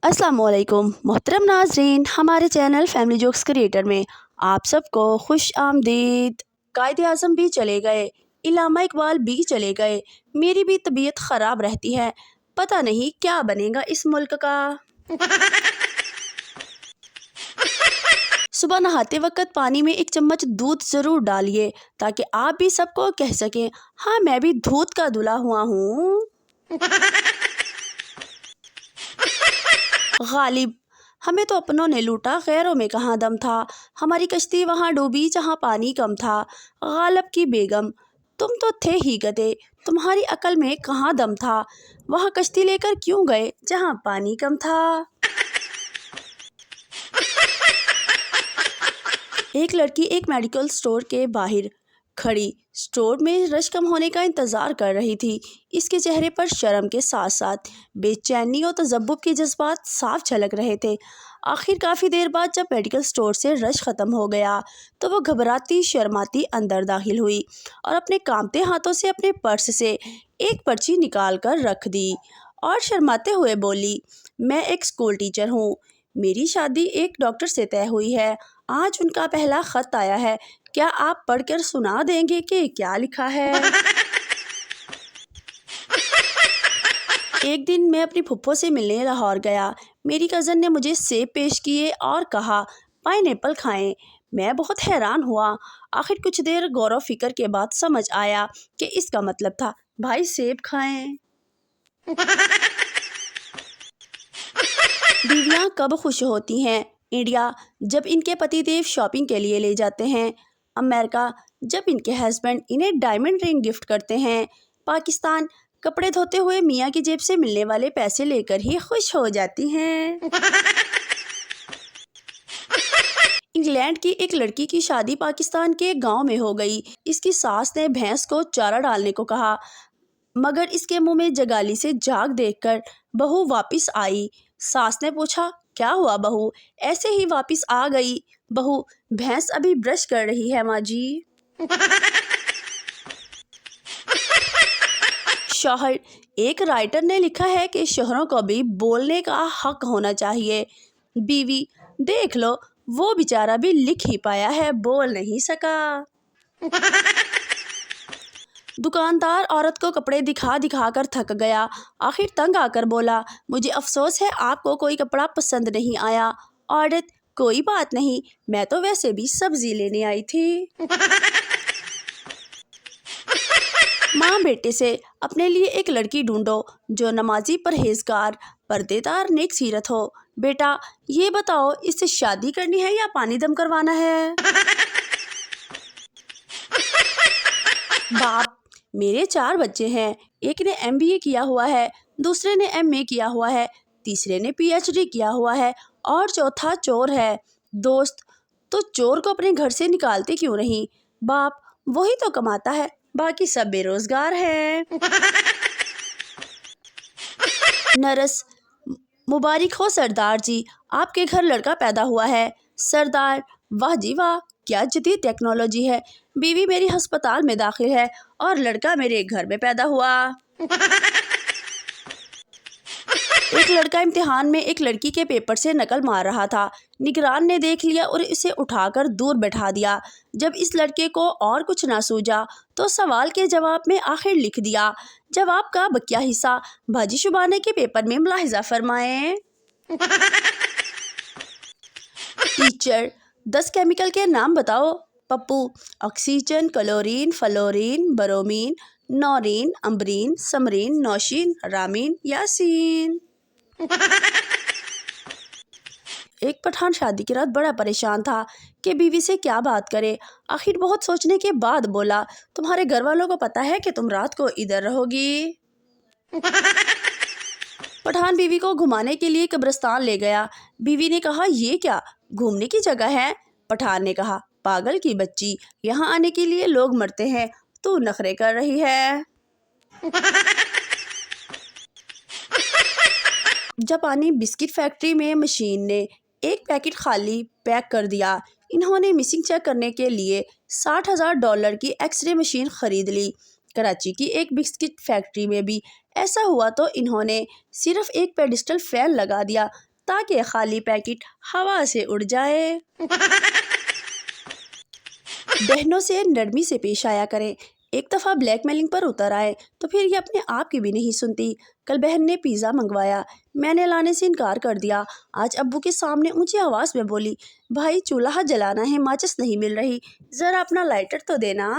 अस्सलामुअलैकुम मोहतरम नाजरीन, हमारे चैनल फैमिली जोक्स क्रिएटर में आप सबको खुश आमदीद। कायदे आज़म भी चले गए, इल्लामा इकबाल भी चले गए, मेरी भी तबीयत ख़राब रहती है, पता नहीं क्या बनेगा इस मुल्क का। सुबह नहाते वक्त पानी में 1 चम्मच दूध ज़रूर डालिए ताकि आप भी सबको कह सकें, हाँ मैं भी दूध का दूल्हा हुआ हूँ। गालिब, हमें तो अपनों ने लूटा, गैरों में कहाँ दम था। हमारी कश्ती वहाँ डूबी जहाँ पानी कम था। गालिब की बेगम, तुम तो थे ही गधे, तुम्हारी अकल में कहाँ दम था। वहाँ कश्ती लेकर क्यों गए जहाँ पानी कम था। एक लड़की एक मेडिकल स्टोर के बाहर खड़ी स्टोर में रश कम होने का इंतज़ार कर रही थी। इसके चेहरे पर शर्म के साथ साथ बेचैनी और तज़ब्बुब के जज्बात साफ झलक रहे थे। आखिर काफ़ी देर बाद जब मेडिकल स्टोर से रश ख़त्म हो गया तो वो घबराती शर्माती अंदर दाखिल हुई और अपने कांपते हाथों से अपने पर्स से एक पर्ची निकाल कर रख दी और शर्माते हुए बोली, मैं एक स्कूल टीचर हूँ, मेरी शादी एक डॉक्टर से तय हुई है, आज उनका पहला ख़त आया है, क्या आप पढ़कर सुना देंगे कि क्या लिखा है। एक दिन मैं अपनी फुफ्फो से मिलने लाहौर गया। मेरी कज़न ने मुझे सेब पेश किए और कहा, पाइनएप्पल खाएं। मैं बहुत हैरान हुआ। आखिर कुछ देर गौर व फिक्र के बाद समझ आया कि इसका मतलब था, भाई सेब खाएं। बीवियाँ कब खुश होती हैं। इंडिया, जब इनके पतिदेव शॉपिंग के लिए ले जाते हैं। अमेरिका, जब इनके हस्बैंड इन्हें डायमंड रिंग गिफ्ट करते हैं। पाकिस्तान, कपड़े धोते हुए मियाँ की जेब से मिलने वाले पैसे लेकर ही खुश हो जाती हैं। इंग्लैंड की एक लड़की की शादी पाकिस्तान के गांव में हो गई। इसकी सास ने भैंस को चारा डालने को कहा, मगर इसके मुंह में जगाली से झाग देखकर बहू वापस आई। सास ने पूछा, क्या हुआ बहू, ऐसे ही वापस आ गई। बहू, भैंस अभी ब्रश कर रही है माँ जी। शौहर, एक राइटर ने लिखा है कि शोहरों को भी बोलने का हक होना चाहिए। बीवी, देख लो, वो बेचारा भी लिख ही पाया है, बोल नहीं सका। दुकानदार औरत को कपड़े दिखा दिखा कर थक गया। आखिर तंग आकर बोला, मुझे अफसोस है आपको कोई कपड़ा पसंद नहीं आया। औरत, कोई बात नहीं, मैं तो वैसे भी सब्जी लेने आई थी। माँ बेटे से, अपने लिए एक लड़की ढूंढो जो नमाजी परहेजगार पर्देदार नेक सीरत हो। बेटा, ये बताओ, इससे शादी करनी है या पानी दम करवाना है। बाप, मेरे 4 बच्चे हैं, एक ने MBA किया हुआ है, दूसरे ने MA किया हुआ है, तीसरे ने PhD किया हुआ है और चौथा चोर है। दोस्त, तो चोर को अपने घर से निकालते क्यों नहीं। बाप, वही तो कमाता है, बाकी सब बेरोजगार हैं। नरस, मुबारक हो सरदार जी, आपके घर लड़का पैदा हुआ है। सरदार, वाह जी वाह, क्या जदीद टेक्नोलॉजी है। बीवी मेरी अस्पताल में दाखिल है और लड़का मेरे घर में पैदा हुआ। एक लड़का इम्तिहान में एक लड़की के पेपर से नकल मार रहा था। निगरान ने देख लिया और इसे उठाकर दूर बैठा दिया। जब इस लड़के को और कुछ ना सूझा तो सवाल के जवाब में आखिर लिख दिया, जवाब का बकिया हिस्सा भाजी शुबाने के पेपर में मुलाहिजा फरमाएं। टीचर, 10 केमिकल के नाम बताओ। Pappu, oxygen, chlorine, fluorine, bromine, Naureen, Ambreen, Samreen, Nausheen, Ramin, Yasin. एक पठान शादी की रात बड़ा परेशान था कि बीवी से क्या बात करे। आखिर बहुत सोचने के बाद बोला, तुम्हारे घर वालों को पता है कि तुम रात को इधर रहोगी। पठान बीवी को घुमाने के लिए कब्रिस्तान ले गया। बीवी ने कहा, ये क्या घूमने की जगह है। पठान ने कहा, पागल की बच्ची, यहाँ आने के लिए लोग मरते हैं, तू नखरे कर रही है। जापानी बिस्किट फैक्ट्री में मशीन ने एक पैकेट खाली पैक कर दिया। इन्होंने मिसिंग चेक करने के लिए $60,000 की एक्सरे मशीन खरीद ली। कराची की एक बिस्किट फैक्ट्री में भी ऐसा हुआ तो इन्होंने सिर्फ एक पेडिस्टल फैन लगा दिया تاکہ خالی پیکٹ ہوا سے اڑ جائے۔ بہنوں سے نرمی سے پیش آیا کریں۔ ایک دفعہ بلیک میلنگ پر اتر آئے تو پھر یہ اپنے آپ کی بھی نہیں سنتی۔ کل بہن نے پیزا منگوایا، میں نے لانے سے انکار کر دیا۔ آج ابو کے سامنے اونچی آواز میں بولی، بھائی چولہا جلانا ہے، ماچس نہیں مل رہی، ذرا اپنا لائٹر تو دینا۔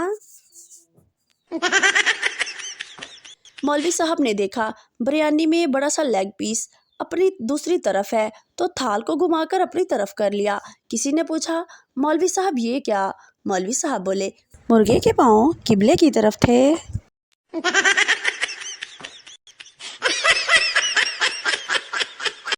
مولوی صاحب نے دیکھا بریانی میں بڑا سا لیگ پیس اپنی دوسری طرف ہے تو تھال کو گھما کر اپنی طرف کر لیا۔ کسی نے پوچھا، مولوی صاحب یہ کیا؟ مولوی صاحب بولے، مرغے کے پاؤں قبلے کی طرف تھے۔